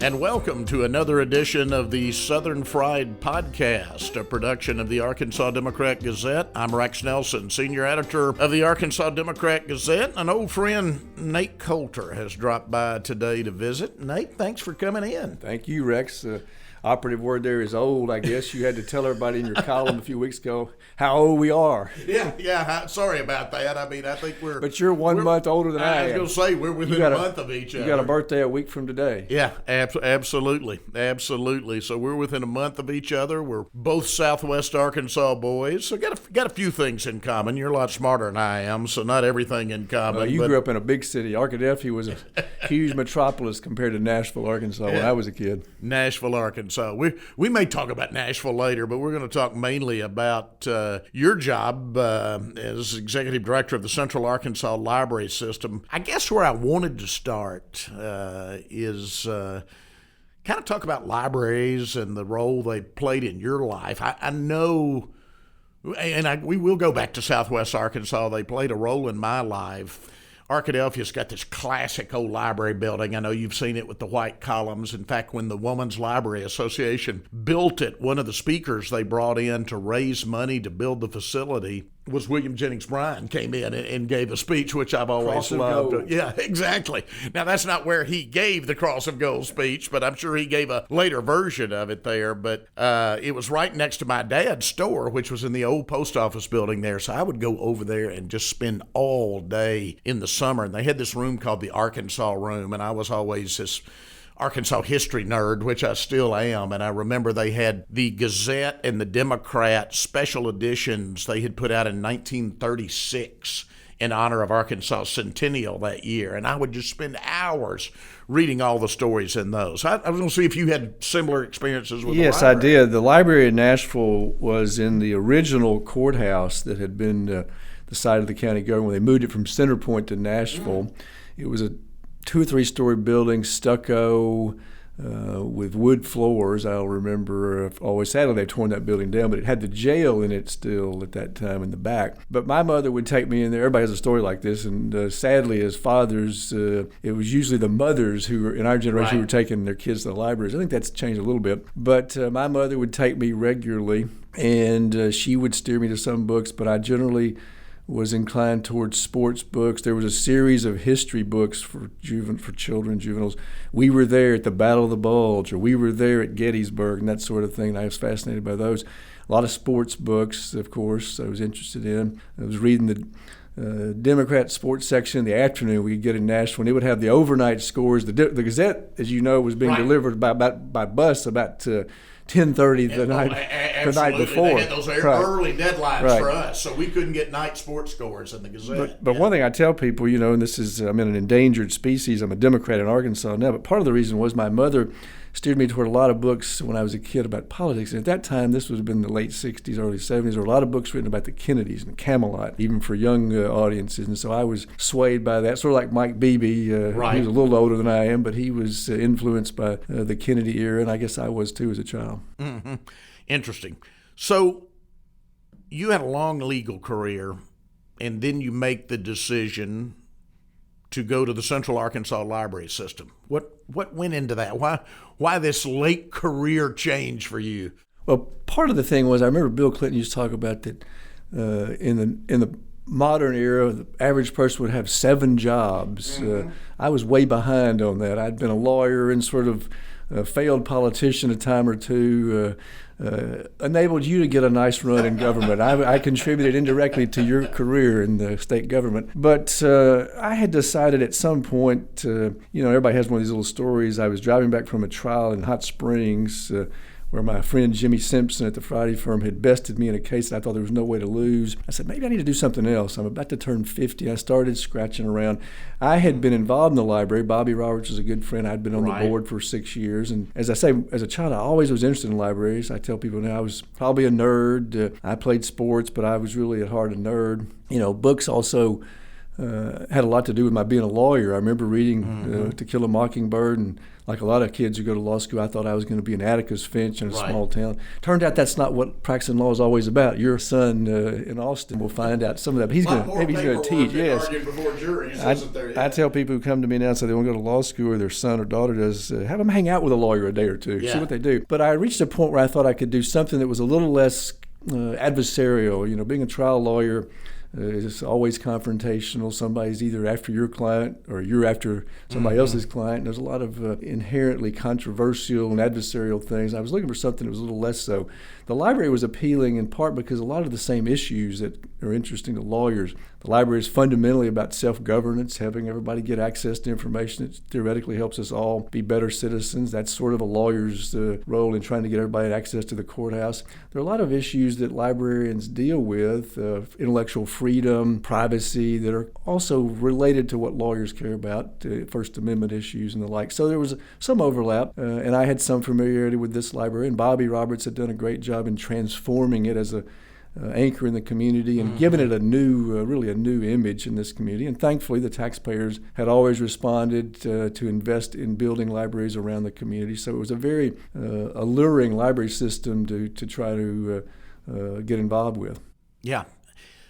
And welcome to another edition of the Southern Fried Podcast, a production of the Arkansas Democrat Gazette. I'm Rex Nelson, senior editor of the Arkansas Democrat Gazette. An old friend, Nate Coulter, has dropped by today to visit. Nate, thanks for coming in. Thank you, Rex. Operative word there is old, I guess. You had to tell everybody in your column a few weeks ago how old we are. Yeah. Sorry about that. I think we're... But you're 1 month older than I am. I was going to say, we're within a month of each other. You got a birthday a week from today. Yeah, absolutely. So we're within a month of each other. We're both Southwest Arkansas boys. So got a few things in common. You're a lot smarter than I am, so not everything in common. You grew up in a big city. Arkadelphia was a huge metropolis compared to Nashville, Arkansas when I was a kid. Nashville, Arkansas. We may talk about Nashville later, but we're going to talk mainly about your job as executive director of the Central Arkansas Library System. I guess where I wanted to start is kind of talk about libraries and the role they played in your life. I know, and we will go back to Southwest Arkansas. They played a role in my life. Arkadelphia's got this classic old library building. I know you've seen it with the white columns. In fact, when the Women's Library Association built it, one of the speakers they brought in to raise money to build the facility was William Jennings Bryan. Came in and gave a speech, which I've always loved. Yeah, exactly. Now, that's not where he gave the Cross of Gold speech, but I'm sure he gave a later version of it there. But it was right next to my dad's store, which was in the old post office building there. So I would go over there and just spend all day in the summer. And they had this room called the Arkansas Room, and I was always this Arkansas history nerd, which I still am, and I remember they had the Gazette and the Democrat special editions they had put out in 1936 in honor of Arkansas centennial that year, and I would just spend hours reading all the stories in those. I was going to see if you had similar experiences with the library. Yes, I did. The library in Nashville was in the original courthouse that had been the site of the county government when they moved it from Center Point to Nashville. It was a 2 or 3 story building, stucco, with wood floors. I'll remember always. Sadly, they've torn that building down, but it had the jail in it still at that time in the back. But my mother would take me in there. Everybody has a story like this, and sadly, as fathers, it was usually the mothers who were in our generation who were taking their kids to the libraries. I think that's changed a little bit. But my mother would take me regularly, and she would steer me to some books, but I generally was inclined towards sports books. There was a series of history books for children, juveniles. We were there at the Battle of the Bulge, or we were there at Gettysburg, and that sort of thing. And I was fascinated by those. A lot of sports books, of course, I was interested in. I was reading the Democrat sports section in the afternoon we could get in Nashville, and it would have the overnight scores. The Gazette, as as was being delivered by bus about 10:30 the night before. They had those early deadlines for us, so we couldn't get night sports scores in the Gazette. But one thing I tell people, and this is, I'm in an endangered species. I'm a Democrat in Arkansas now, but part of the reason was my mother steered me toward a lot of books when I was a kid about politics. And at that time, this would have been the late 60s, early 70s. There were a lot of books written about the Kennedys and Camelot, even for young audiences. And so I was swayed by that, sort of like Mike Beebe. He was a little older than I am, but he was influenced by the Kennedy era, and I guess I was too as a child. Mm-hmm. Interesting. So you had a long legal career, and then you make the decision to go to the Central Arkansas Library System. What went into that? Why this late career change for you? Well, part of the thing was I remember Bill Clinton used to talk about that in the modern era, the average person would have 7 jobs. Mm-hmm. I was way behind on that. I'd been a lawyer and sort of a failed politician a time or two, enabled you to get a nice run in government. I contributed indirectly to your career in the state government. But I had decided at some point, everybody has one of these little stories. I was driving back from a trial in Hot Springs where my friend Jimmy Simpson at the Friday firm had bested me in a case that I thought there was no way to lose. I said, maybe I need to do something else. I'm about to turn 50. I started scratching around. I had been involved in the library. Bobby Roberts was a good friend. I'd been on the board for 6 years. And as I say, as a child, I always was interested in libraries. I tell people now I was probably a nerd. I played sports, but I was really at heart a nerd. Books also had a lot to do with my being a lawyer. I remember reading To Kill a Mockingbird, and like a lot of kids who go to law school, I thought I was going to be an Atticus Finch in a small town. Turned out that's not what practicing law is always about. Your son in Austin will find out some of that. But he's going to teach. Yes, I tell people who come to me now and say they want to go to law school, or their son or daughter does, have them hang out with a lawyer a day or two, see what they do. But I reached a point where I thought I could do something that was a little less adversarial. You know, being a trial lawyer is always confrontational. Somebody's either after your client or you're after somebody else's client. And there's a lot of inherently controversial and adversarial things. I was looking for something that was a little less so. The library was appealing in part because a lot of the same issues that are interesting to lawyers. The library is fundamentally about self-governance, having everybody get access to information that theoretically helps us all be better citizens. That's sort of a lawyer's role in trying to get everybody access to the courthouse. There are a lot of issues that librarians deal with, intellectual freedom, privacy, that are also related to what lawyers care about, First Amendment issues and the like. So there was some overlap, and I had some familiarity with this library, and Bobby Roberts had done a great job in transforming it as a anchor in the community and giving it a new image in this community. And thankfully, the taxpayers had always responded to invest in building libraries around the community. So it was a very alluring library system to try to get involved with. Yeah.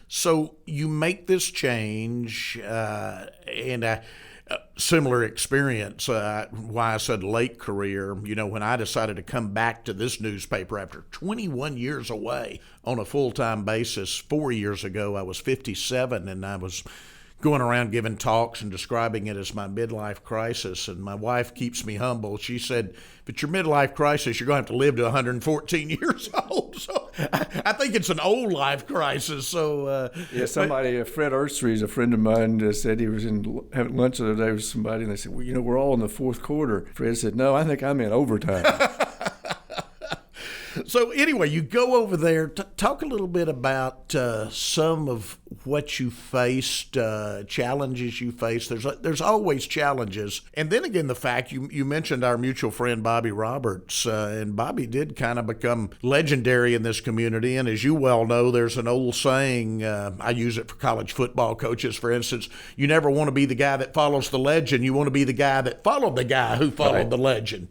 So you make this change, and similar experience, why I said late career. You know, when I decided to come back to this newspaper after 21 years away on a full-time basis 4 years ago, I was 57, and I was going around giving talks and describing it as my midlife crisis. And my wife keeps me humble. She said, if it's your midlife crisis, you're going to have to live to 114 years old. So I think it's an old life crisis. So somebody, Fred Erstries, a friend of mine, said he was having lunch the other day with somebody, and they said, well, you know, we're all in the fourth quarter. Fred said, no, I think I'm in overtime. So anyway, you go over there. Talk a little bit about some of what you faced, challenges you faced. There's always challenges. And then again, the fact you mentioned our mutual friend Bobby Roberts, and Bobby did kind of become legendary in this community. And as you well know, there's an old saying, I use it for college football coaches, for instance, you never want to be the guy that follows the legend. You want to be the guy that followed the guy who followed the legend.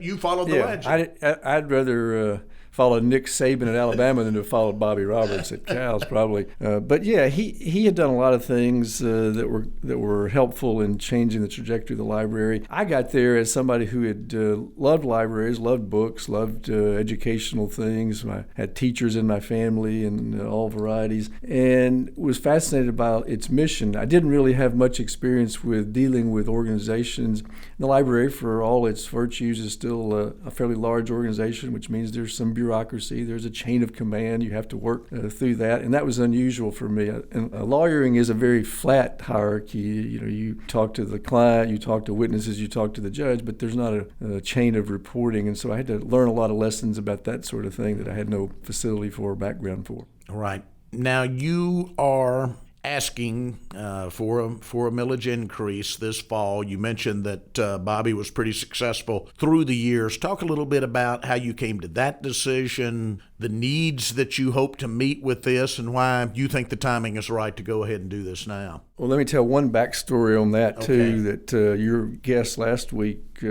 You followed the legend. I'd rather followed Nick Saban at Alabama than to have followed Bobby Roberts at Cal's probably. But yeah, he had done a lot of things that were helpful in changing the trajectory of the library. I got there as somebody who had loved libraries, loved books, loved educational things. I had teachers in my family and all varieties, and was fascinated by its mission. I didn't really have much experience with dealing with organizations. The library, for all its virtues, is still a fairly large organization, which means there's some bureaucracy. There's a chain of command. You have to work through that, and that was unusual for me. And lawyering is a very flat hierarchy. You know, you talk to the client, you talk to witnesses, you talk to the judge, but there's not a chain of reporting. And so I had to learn a lot of lessons about that sort of thing that I had no facility for or background for. Right. Now you are asking for a millage increase this fall. You mentioned that Bobby was pretty successful through the years. Talk a little bit about how you came to that decision, the needs that you hope to meet with this, and why you think the timing is right to go ahead and do this now. Well, let me tell one backstory on that, too, that your guest last week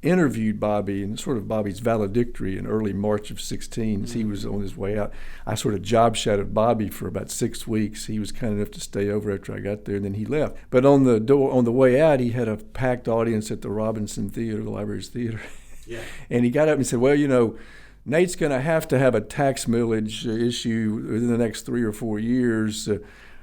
interviewed Bobby, and sort of Bobby's valedictory in early March of 16 as he was on his way out. I sort of job shadowed Bobby for about 6 weeks. He was kind enough to stay over after I got there, and then he left. But on the way out, he had a packed audience at the Robinson Theater, the library's theater. Yeah. And he got up and said, well, you know, Nate's going to have a tax millage issue within the next 3 or 4 years.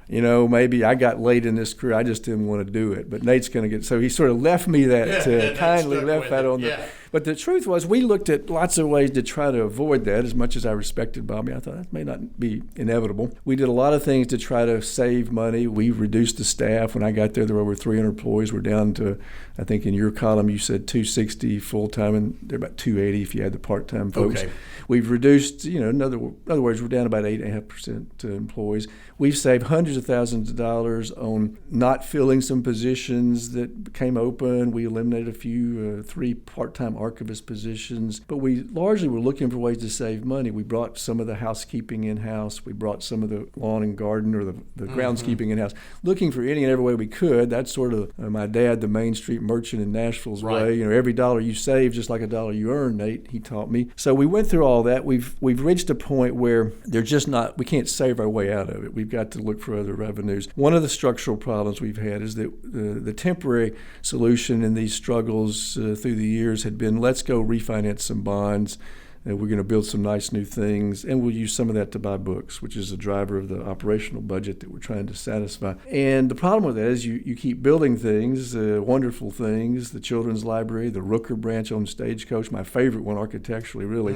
You know, maybe I got late in this career. I just didn't want to do it. But Nate's going to get – so he sort of left me that kindly left that on the – But the truth was we looked at lots of ways to try to avoid that. As much as I respected Bobby, I thought that may not be inevitable. We did a lot of things to try to save money. We reduced the staff. When I got there were over 300 employees. We're down to, I think in your column you said 260 full-time, and they're about 280 if you had the part-time folks. Okay. We've reduced, you know, in other words, we're down about 8.5% employees. We've saved hundreds of thousands of dollars on not filling some positions that became open. We eliminated a few, 3 part-time archivist positions, but we largely were looking for ways to save money. We brought some of the housekeeping in-house. We brought some of the lawn and garden or the groundskeeping in-house, looking for any and every way we could. That's sort of my dad, the Main Street merchant in Nashville's way. Every dollar you save, just like a dollar you earn, Nate, he taught me. So we went through all that. We've reached a point where we can't save our way out of it. We've got to look for other revenues. One of the structural problems we've had is that the temporary solution in these struggles through the years had been, let's go refinance some bonds. We're going to build some nice new things, and we'll use some of that to buy books, which is a driver of the operational budget that we're trying to satisfy. And the problem with that is you keep building things, wonderful things, the Children's Library, the Rooker branch on Stagecoach, my favorite one architecturally, really.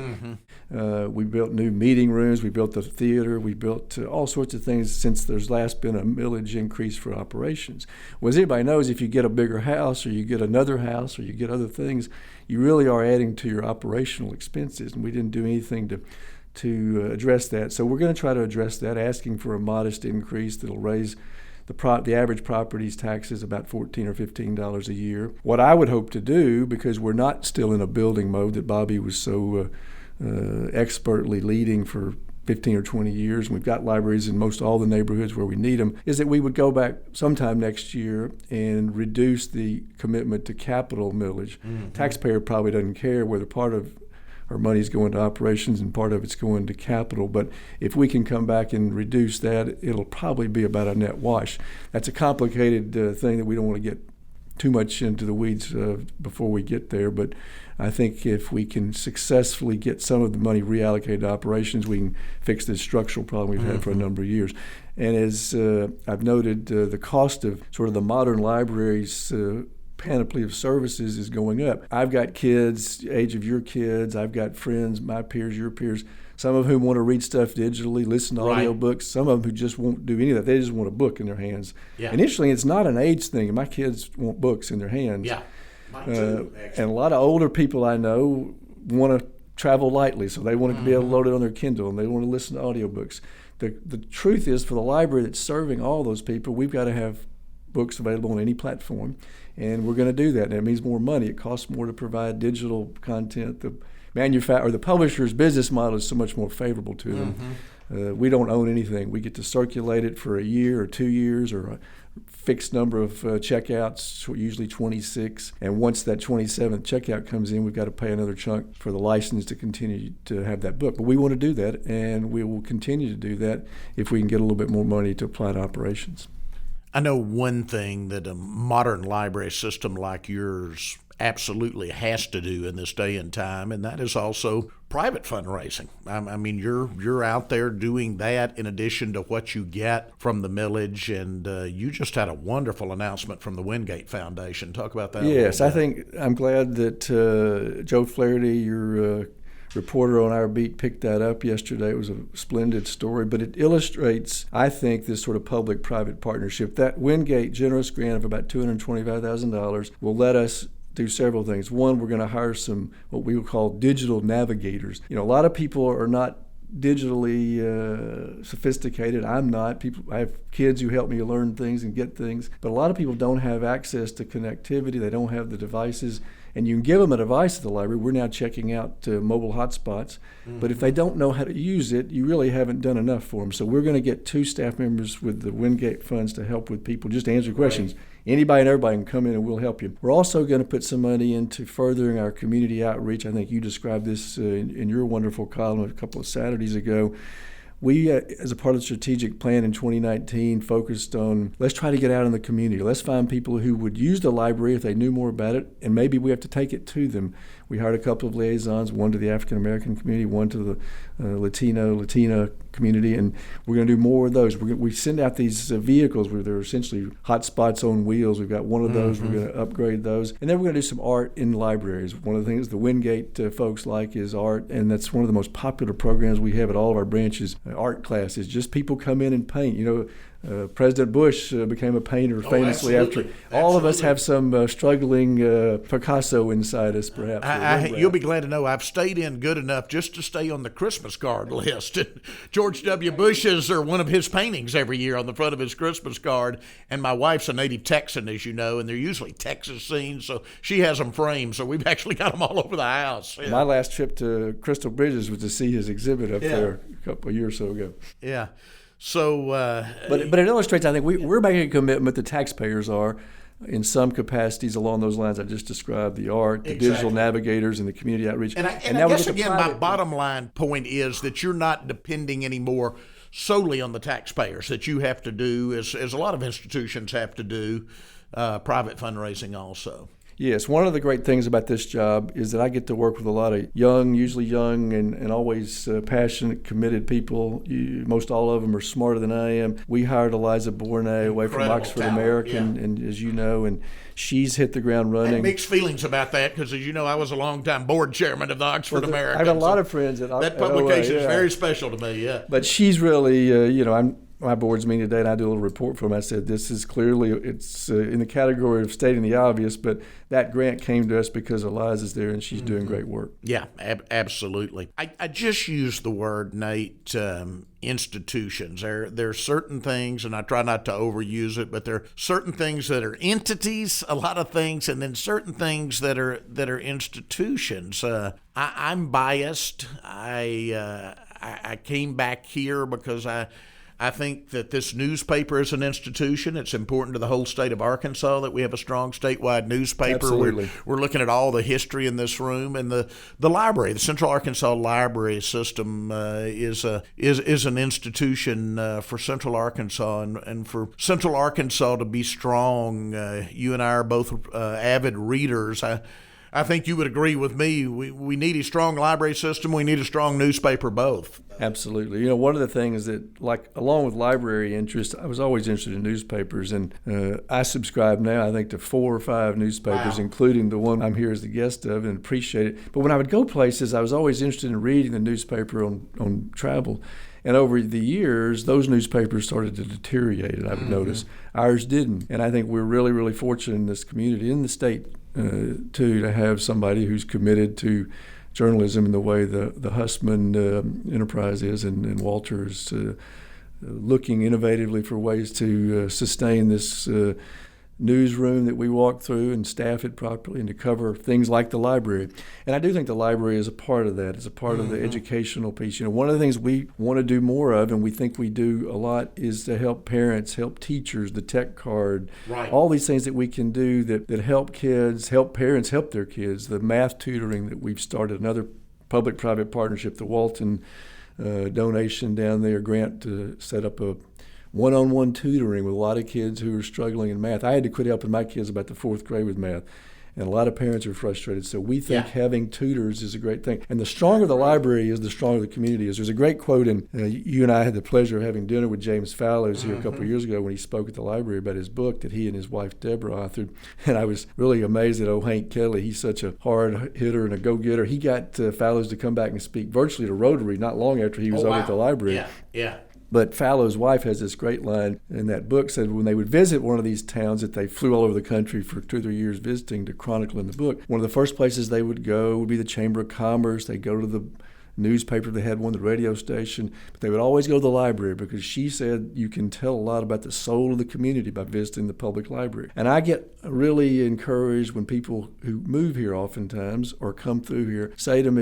We built new meeting rooms, we built the theater, we built all sorts of things since there's last been a millage increase for operations. Well, as everybody knows, if you get a bigger house or you get another house or you get other things, you really are adding to your operational expenses, and we didn't do anything to address that. So we're going to try to address that, asking for a modest increase that'll raise the average property's taxes about $14 or $15 a year. What I would hope to do, because we're not still in a building mode that Bobby was so expertly leading for 15 or 20 years, and we've got libraries in most all the neighborhoods where we need them, is that we would go back sometime next year and reduce the commitment to capital millage. Taxpayer probably doesn't care whether part of our money's going to operations and part of it's going to capital, but if we can come back and reduce that, it'll probably be about a net wash. That's a complicated thing that we don't want to get too much into the weeds before we get there, but I think if we can successfully get some of the money reallocated to operations, we can fix this structural problem we've had for a number of years. And as I've noted, the cost of sort of the modern library's panoply of services is going up. I've got kids, age of your kids. I've got friends, my peers, your peers, some of whom want to read stuff digitally, listen to audiobooks, some of them who just won't do any of that. They just want a book in their hands. And interestingly, it's not an age thing. My kids want books in their hands. Mine too, and a lot of older people I know want to travel lightly, so they want to be able to load it on their Kindle, and they want to listen to audiobooks. The truth is, for the library that's serving all those people, we've got to have books available on any platform, and we're going to do that. And it means more money. It costs more to provide digital content. The publisher's business model is so much more favorable to them. We don't own anything. We get to circulate it for a year or 2 years or a fixed number of checkouts, usually 26. And once that 27th checkout comes in, we've got to pay another chunk for the license to continue to have that book. But we want to do that, and we will continue to do that if we can get a little bit more money to apply to operations. I know one thing that a modern library system like yours absolutely has to do in this day and time, and that is also private fundraising. I mean, you're out there doing that in addition to what you get from the millage, and you just had a wonderful announcement from the Wingate Foundation. Talk about that. Yes, I think I'm glad that Joe Flaherty, your reporter on our beat, picked that up yesterday. It was a splendid story, but it illustrates, I think, this sort of public-private partnership. That Wingate generous grant of about $225,000 will let us do several things. One, we're going to hire some what we would call digital navigators. A lot of people are not digitally sophisticated. I'm not. I have kids who help me learn things and get things, but a lot of people don't have access to connectivity. They don't have the devices. And you can give them a device at the library. We're now checking out mobile hotspots. But if they don't know how to use it, you really haven't done enough for them. So we're going to get 2 staff members with the Wingate funds to help with people, just to answer questions. Anybody and everybody can come in and we'll help you. We're also going to put some money into furthering our community outreach. I think you described this in your wonderful column a couple of Saturdays ago. We, as a part of the strategic plan in 2019, focused on let's try to get out in the community. Let's find people who would use the library if they knew more about it, and maybe we have to take it to them. We hired a couple of liaisons, one to the African American community, one to the Latina community, and we're going to do more of those. We send out these vehicles where they're essentially hotspots on wheels. We've got one of those. We're going to upgrade those, and then we're going to do some art in libraries. One of the things the Wingate folks like is art, and that's one of the most popular programs we have at all of our branches. Art classes, just people come in and paint. President Bush became a painter famously absolutely. after. All of us have some struggling Picasso inside us, perhaps. You'll be glad to know I've stayed in good enough just to stay on the Christmas card list. George W. Bush's are one of his paintings every year on the front of his Christmas card. And my wife's a native Texan, as you know, and they're usually Texas scenes, so she has them framed. So we've actually got them all over the house. Yeah. My last trip to Crystal Bridges was to see his exhibit up there a couple of years or so ago. Yeah. So, but it illustrates. I think we're making a commitment. The taxpayers are, in some capacities along those lines I just described. The art, the digital navigators, and the community outreach. And I guess again, my bottom line point is that you're not depending anymore solely on the taxpayers. That you have to do, as a lot of institutions have to do, private fundraising also. Yes, one of the great things about this job is that I get to work with a lot of usually young and always passionate, committed people. Most all of them are smarter than I am. We hired Eliza Bournet away from Oxford talent, American, and as you know, and she's hit the ground running. I have mixed feelings about that because, as you know, I was a longtime board chairman of the Oxford American. I have a lot of friends that publication is very special to me. Yeah, but she's really, my board's meeting today, and I do a little report for them. I said, this is clearly, it's in the category of stating the obvious, but that grant came to us because Eliza's there, and she's doing great work. Yeah, absolutely. I just used the word, Nate, institutions. There are certain things, and I try not to overuse it, but there are certain things that are entities, a lot of things, and then certain things that are institutions. I'm biased. I came back here because I think that this newspaper is an institution. It's important to the whole state of Arkansas that we have a strong statewide newspaper. Absolutely. We're looking at all the history in this room, and the library, the Central Arkansas Library System, is an institution for Central Arkansas, and for Central Arkansas to be strong. You and I are both avid readers. I think you would agree with me. We need a strong library system. We need a strong newspaper, both. Absolutely. One of the things that, along with library interest, I was always interested in newspapers, and I subscribe now, I think, to 4 or 5 newspapers, including the one I'm here as the guest of, and appreciate it. But when I would go places, I was always interested in reading the newspaper on travel. And over the years, those newspapers started to deteriorate, I've noticed. Ours didn't. And I think we're really, really fortunate in this community, in the state, to have somebody who's committed to journalism in the way the Hussman enterprise is, and Walter is looking innovatively for ways to sustain this newsroom that we walk through and staff it properly, and to cover things like the library. And I do think the library is a part of that. It's a part of the educational piece. One of the things we want to do more of, and we think we do a lot, is to help parents, help teachers, the tech card, all these things that we can do that help kids, help parents help their kids. The math tutoring that we've started, another public-private partnership, the Walton donation down there, grant to set up a one-on-one tutoring with a lot of kids who are struggling in math. I had to quit helping my kids about the 4th grade with math, and a lot of parents are frustrated. So we think having tutors is a great thing. And the stronger the library is, the stronger the community is. There's a great quote, and you and I had the pleasure of having dinner with James Fallows here a couple of years ago when he spoke at the library about his book that he and his wife Deborah authored. And I was really amazed at Hank Kelly. He's such a hard hitter and a go-getter. He got Fallows to come back and speak virtually to Rotary not long after he was over at the library. Yeah. But Fallow's wife has this great line in that book, said when they would visit one of these towns that they flew all over the country for 2 or 3 years visiting to chronicle in the book, one of the first places they would go would be the Chamber of Commerce. They'd go to the newspaper, they had one, the radio station, but they would always go to the library because she said you can tell a lot about the soul of the community by visiting the public library. And I get really encouraged when people who move here oftentimes or come through here say to me,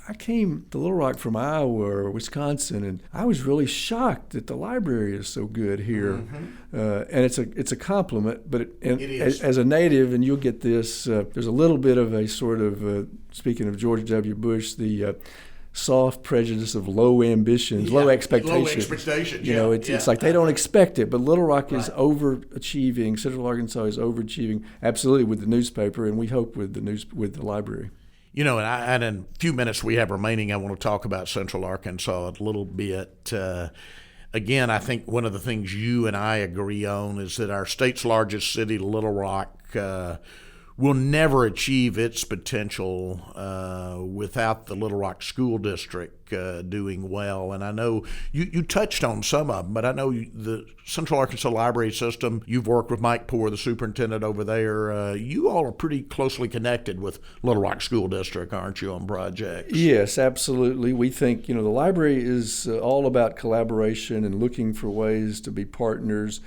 I came to Little Rock from Iowa or Wisconsin, and I was really shocked that the library is so good here. And it's a compliment, but it is. As a native, and you'll get this, there's a little bit of a sort of, speaking of George W. Bush, the soft prejudice of low ambitions, low expectations. Low expectations. It's like they don't expect it, but Little Rock is overachieving. Central Arkansas is overachieving, absolutely, with the newspaper, and we hope with the library. And in a few minutes we have remaining, I want to talk about Central Arkansas a little bit. Again, I think one of the things you and I agree on is that our state's largest city, Little Rock, will never achieve its potential without the Little Rock School District doing well. And I know you touched on some of them, but I know the Central Arkansas Library System, you've worked with Mike Poore, the superintendent over there. You all are pretty closely connected with Little Rock School District, aren't you, on projects? Yes, absolutely. We think, the library is all about collaboration and looking for ways to be partners.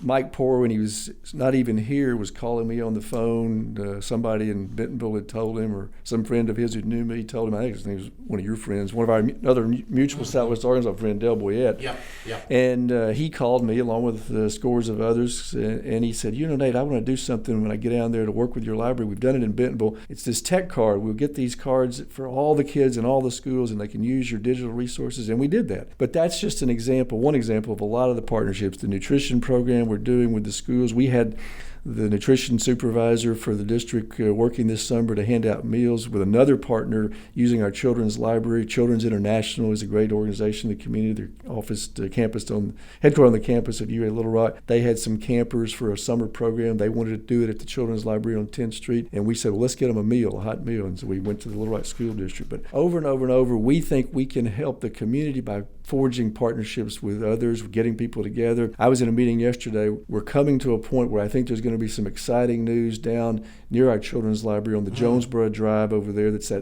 Mike Poore, when he was not even here, was calling me on the phone. Somebody in Bentonville had told him, or some friend of his who knew me told him, I think it was one of your friends, one of our other mutual Southwest Arkansas friend, Del Boyette. Yep. And he called me along with scores of others, and he said, Nate, I want to do something when I get down there to work with your library. We've done it in Bentonville. It's this tech card. We'll get these cards for all the kids in all the schools, and they can use your digital resources, and we did that. But that's just one example of a lot of the partnerships. The nutrition program we're doing with the schools. We had the nutrition supervisor for the district working this summer to hand out meals with another partner using our children's library. Children's International is a great organization in the community. Their office, headquartered on the campus of UA Little Rock. They had some campers for a summer program. They wanted to do it at the children's library on 10th Street. And we said, well, let's get them a hot meal. And so we went to the Little Rock School District. But over and over and over, we think we can help the community by forging partnerships with others, getting people together. I was in a meeting yesterday. We're coming to a point where I think there's going to be some exciting news down near our children's library on the Jonesboro Drive over there. It's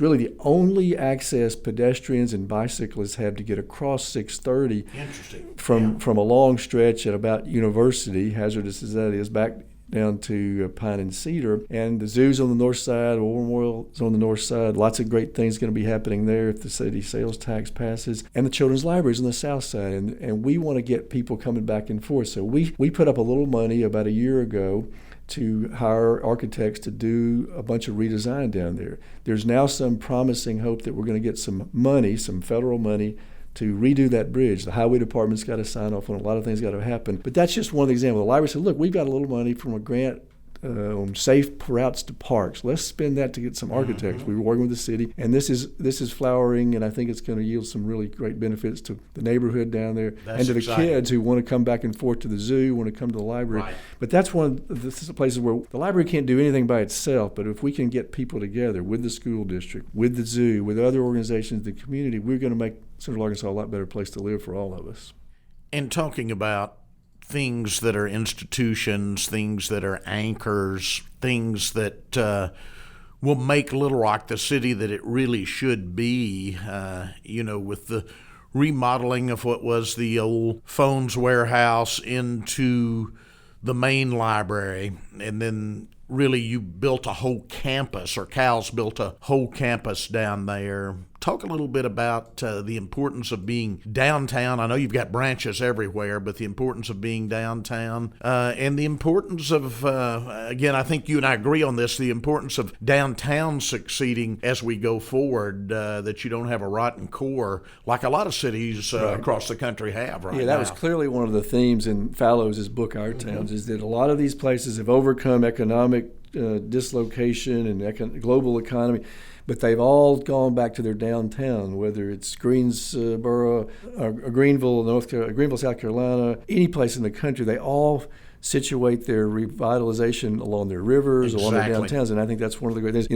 really the only access pedestrians and bicyclists have to get across 630 from a long stretch at about University, hazardous as that is, back down to Pine and Cedar. And the zoo's on the north side, War Memorial's on the north side. Lots of great things going to be happening there if the city sales tax passes. And the children's library's on the south side. And we want to get people coming back and forth. So we put up a little money about a year ago to hire architects to do a bunch of redesign down there. There's now some promising hope that we're going to get some federal money, to redo that bridge. The highway department's got to sign off on it. A lot of things got to happen. But that's just one of the examples. The library said, look, we've got a little money from a grant on safe routes to parks. Let's spend that to get some architects. We were working with the city, and this is flowering, and I think it's going to yield some really great benefits to the neighborhood down there. That's and to exciting. The kids who want to come back and forth to the zoo, want to come to the library. Right. But that's one of the places where the library can't do anything by itself, but if we can get people together with the school district, with the zoo, with other organizations in the community, we're going to make Central Arkansas a lot better place to live for all of us. And talking about things that are institutions, things that are anchors, things that will make Little Rock the city that it really should be, with the remodeling of what was the old phones warehouse into the main library, and then really you built a whole campus, or Cal's built a whole campus down there. Talk a little bit about the importance of being downtown. I know you've got branches everywhere, but the importance of being downtown and the importance of, again, I think you and I agree on this, the importance of downtown succeeding as we go forward, that you don't have a rotten core like a lot of cities across the country have right now. Yeah, that was clearly one of the themes in Fallows' book, Our Towns, is that a lot of these places have overcome economic dislocation and global economy, but they've all gone back to their downtown, whether it's Greensboro, or Greenville, South Carolina, any place in the country. They all situate their revitalization along their rivers, along their downtowns, and I think that's one of the great things.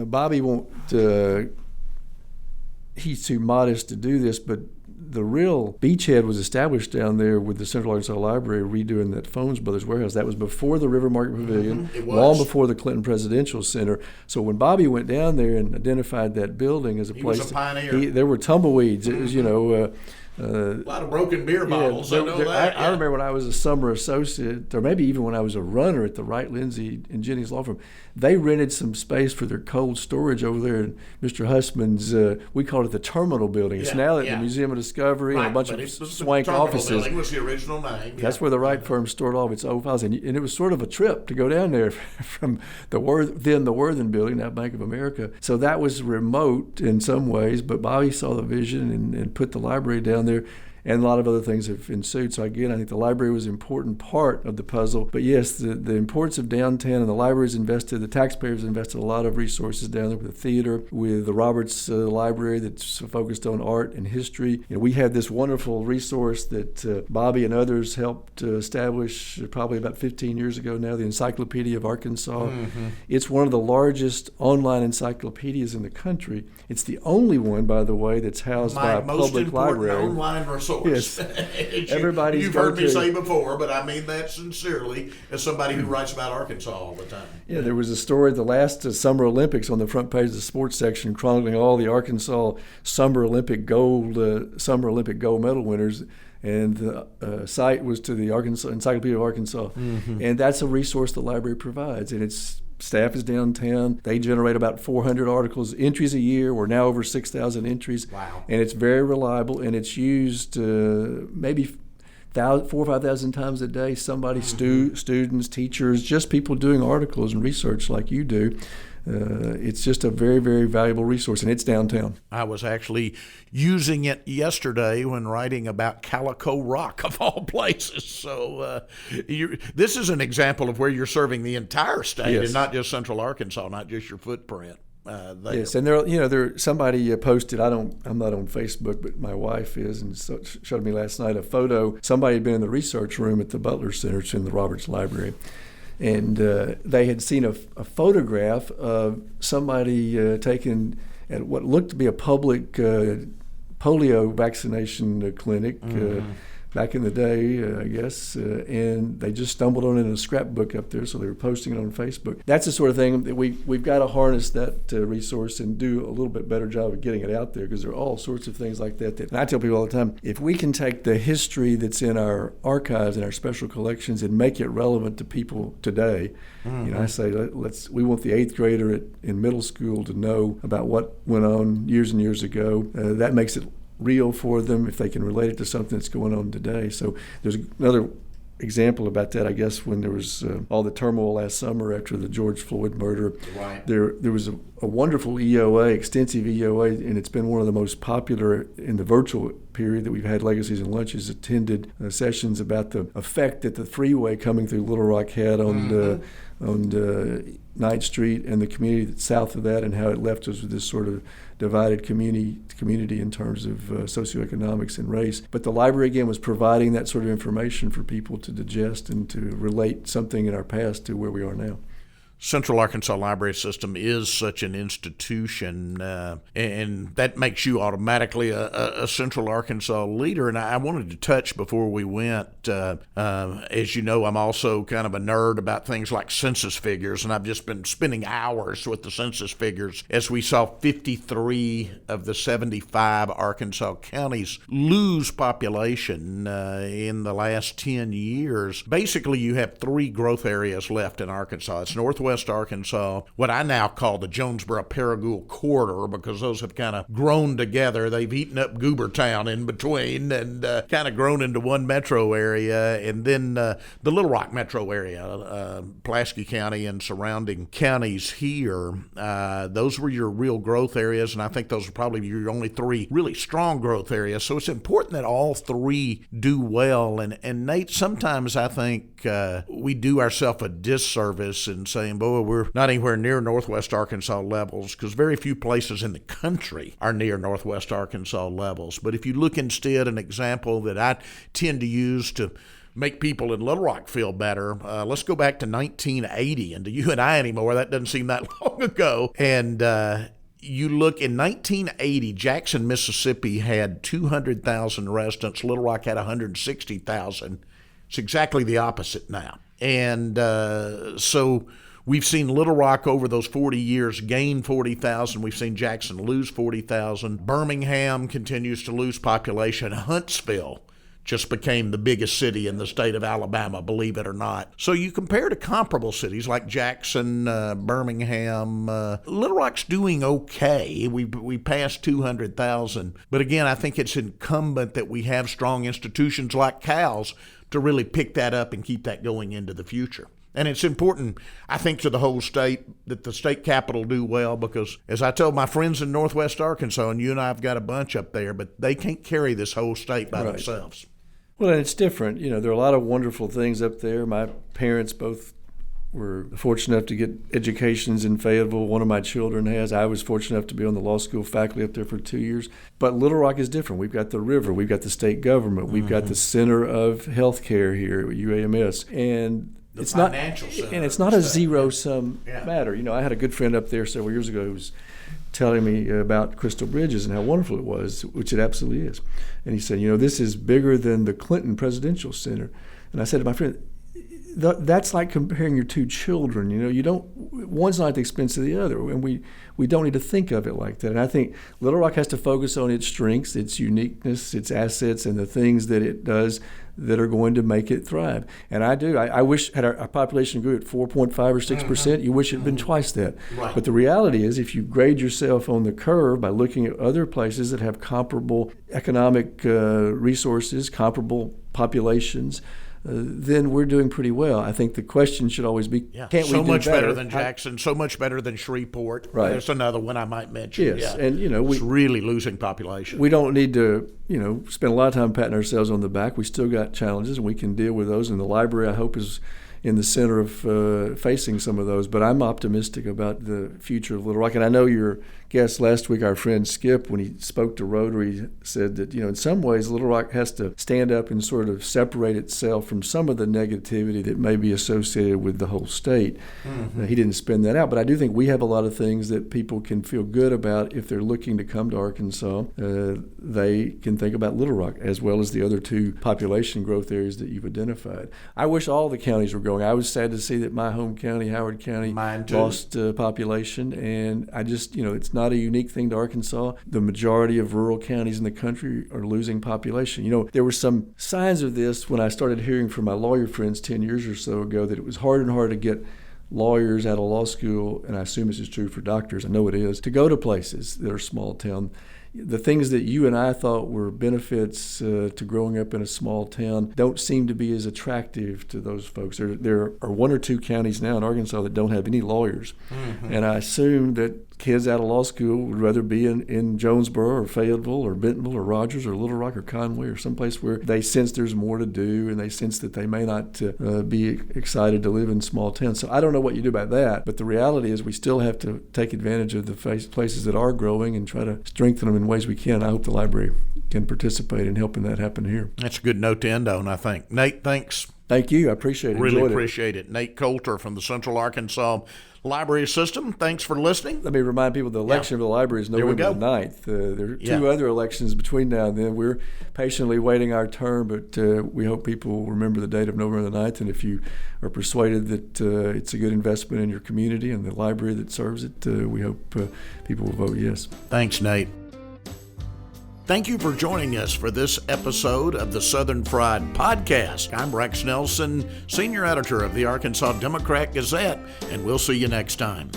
Bobby won't, he's too modest to do this, but the real beachhead was established down there with the Central Arkansas Library redoing that Phones Brothers warehouse. That was before the River Market Pavilion, long before the Clinton Presidential Center. So when Bobby went down there and identified that building as a place, was a pioneer. There were tumbleweeds. It was, a lot of broken beer bottles. I know that. I remember when I was a summer associate, or maybe even when I was a runner at the Wright, Lindsay, and Jennings Law Firm, they rented some space for their cold storage over there in Mr. Hussman's, we called it the Terminal Building. It's now at the Museum of Discovery and a bunch of swank offices. The building was the original name. That's where the Wright firm stored all of its old files. And it was sort of a trip to go down there from the Worthen Building, now Bank of America. So that was remote in some ways, but Bobby saw the vision and put the library down there. and a lot of other things have ensued. So again, I think the library was an important part of the puzzle. But yes, the importance of downtown, and the library's invested, the taxpayers invested a lot of resources down there with the theater, with the Roberts Library that's focused on art and history. We have this wonderful resource that Bobby and others helped establish probably about 15 years ago now, the Encyclopedia of Arkansas. Mm-hmm. It's one of the largest online encyclopedias in the country. It's the only one, by the way, that's housed by a public library. Online resource. Yes. You've heard me say before, but I mean that sincerely as somebody who writes about Arkansas all the time. Yeah, there was a story at the last Summer Olympics on the front page of the sports section chronicling all the Arkansas Summer Olympic gold medal winners. And the site was to the Arkansas Encyclopedia of Arkansas. Mm-hmm. And that's a resource the library provides. And its staff is downtown. They generate about 400 articles, entries a year. We're now over 6,000 entries. Wow. And it's very reliable, and it's used maybe 4,000 or 5,000 times a day. Somebody, students, teachers, just people doing articles and research like you do. It's just a very, very valuable resource, and it's downtown. I was actually using it yesterday when writing about Calico Rock, of all places. So this is an example of where you're serving the entire state, yes, and not just Central Arkansas, not just your footprint. Yes, and there somebody posted. I'm not on Facebook, but my wife is, and so showed me last night a photo. Somebody had been in the research room at the Butler Center, it's in the Roberts Library. And they had seen a photograph of somebody taken at what looked to be a public polio vaccination clinic back in the day, I guess. And they just stumbled on it in a scrapbook up there, so they were posting it on Facebook. That's the sort of thing that we've got to harness that resource and do a little bit better job of getting it out there, because there are all sorts of things like that. And I tell people all the time, if we can take the history that's in our archives and our special collections and make it relevant to people today, I say we want the 8th grader in middle school to know about what went on years and years ago. That makes it real for them if they can relate it to something that's going on today. So there's another example about that, I guess, when there was all the turmoil last summer after the George Floyd murder. Right. There was a wonderful EOA, extensive EOA, and it's been one of the most popular in the virtual period that we've had. Legacies and Lunches attended sessions about the effect that the freeway coming through Little Rock had on 9th Street and the community that's south of that, and how it left us with this sort of divided community in terms of socioeconomics and race. But the library, again, was providing that sort of information for people to digest and to relate something in our past to where we are now. Central Arkansas Library System is such an institution, and that makes you automatically a Central Arkansas leader. And I wanted to touch before we went, as you know, I'm also kind of a nerd about things like census figures, and I've just been spending hours with the census figures as we saw 53 of the 75 Arkansas counties lose population in the last 10 years. Basically, you have 3 growth areas left in Arkansas. It's Northwest Arkansas, what I now call the Jonesboro-Paragould corridor, because those have kind of grown together. They've eaten up Goobertown in between and kind of grown into one metro area. And then the Little Rock metro area, Pulaski County and surrounding counties here, those were your real growth areas, and I think those are probably your only 3 really strong growth areas. So it's important that all 3 do well. And Nate, sometimes I think we do ourselves a disservice in saying, boy, we're not anywhere near Northwest Arkansas levels, because very few places in the country are near Northwest Arkansas levels. But if you look instead, an example that I tend to use to make people in Little Rock feel better, let's go back to 1980, and to you and I anymore, that doesn't seem that long ago. And you look in 1980, Jackson, Mississippi had 200,000 residents. Little Rock had 160,000. It's exactly the opposite now. And so we've seen Little Rock over those 40 years gain 40,000. We've seen Jackson lose 40,000. Birmingham continues to lose population. Huntsville just became the biggest city in the state of Alabama, believe it or not. So you compare to comparable cities like Jackson, Birmingham, Little Rock's doing okay. We passed 200,000. But again, I think it's incumbent that we have strong institutions like CALS to really pick that up and keep that going into the future. And it's important, I think, to the whole state that the state capital do well because, as I told my friends in Northwest Arkansas, and you and I have got a bunch up there, but they can't carry this whole state by themselves. Well, and it's different. There are a lot of wonderful things up there. My parents both were fortunate enough to get educations in Fayetteville. One of my children has. I was fortunate enough to be on the law school faculty up there for 2 years. But Little Rock is different. We've got the river. We've got the state government. We've got the center of healthcare here at UAMS. And it's not a zero-sum matter. I had a good friend up there several years ago who was telling me about Crystal Bridges and how wonderful it was, which it absolutely is. And he said, this is bigger than the Clinton Presidential Center. And I said to my friend, that's like comparing your two children. One's not at the expense of the other, and we don't need to think of it like that. And I think Little Rock has to focus on its strengths, its uniqueness, its assets, and the things that it does that are going to make it thrive. And I do. I wish had our population grew at 4.5 or 6%. You wish it had been twice that. Right. But the reality is, if you grade yourself on the curve by looking at other places that have comparable economic resources, comparable populations, then we're doing pretty well. I think the question should always be, can't we do better? So much better than Jackson, so much better than Shreveport. Right. That's another one I might mention. Yes, and it's really losing population. We don't need to, spend a lot of time patting ourselves on the back. We still got challenges, and we can deal with those. And the library, I hope, is in the center of facing some of those. But I'm optimistic about the future of Little Rock. And I know your guest last week, our friend Skip, when he spoke to Rotary, said that, in some ways Little Rock has to stand up and sort of separate itself from some of the negativity that may be associated with the whole state. Mm-hmm. He didn't spin that out. But I do think we have a lot of things that people can feel good about if they're looking to come to Arkansas. They can think about Little Rock as well as the other two population growth areas that you've identified. I wish all the counties were growing. I was sad to see that my home county, Howard County, lost population. And I just, it's not a unique thing to Arkansas. The majority of rural counties in the country are losing population. There were some signs of this when I started hearing from my lawyer friends 10 years or so ago that it was harder and harder to get lawyers out of law school, and I assume this is true for doctors, I know it is, to go to places that are small town. The things that you and I thought were benefits to growing up in a small town don't seem to be as attractive to those folks. There are one or two counties now in Arkansas that don't have any lawyers. Mm-hmm. And I assume that kids out of law school would rather be in Jonesboro or Fayetteville or Bentonville or Rogers or Little Rock or Conway or someplace where they sense there's more to do and they sense that they may not be excited to live in small towns. So I don't know what you do about that, but the reality is we still have to take advantage of the places that are growing and try to strengthen them in ways we can. I hope the library can participate in helping that happen here. That's a good note to end on, I think. Nate, thanks. Thank you. I appreciate it. Really appreciate it. Nate Coulter from the Central Arkansas Library System. Thanks for listening. Let me remind people the election of the library is November the 9th. There are two other elections between now and then. We're patiently waiting our turn, but we hope people will remember the date of November the 9th. And if you are persuaded that it's a good investment in your community and the library that serves it, we hope people will vote yes. Thanks, Nate. Thank you for joining us for this episode of the Southern Fried Podcast. I'm Rex Nelson, Senior Editor of the Arkansas Democrat Gazette, and we'll see you next time.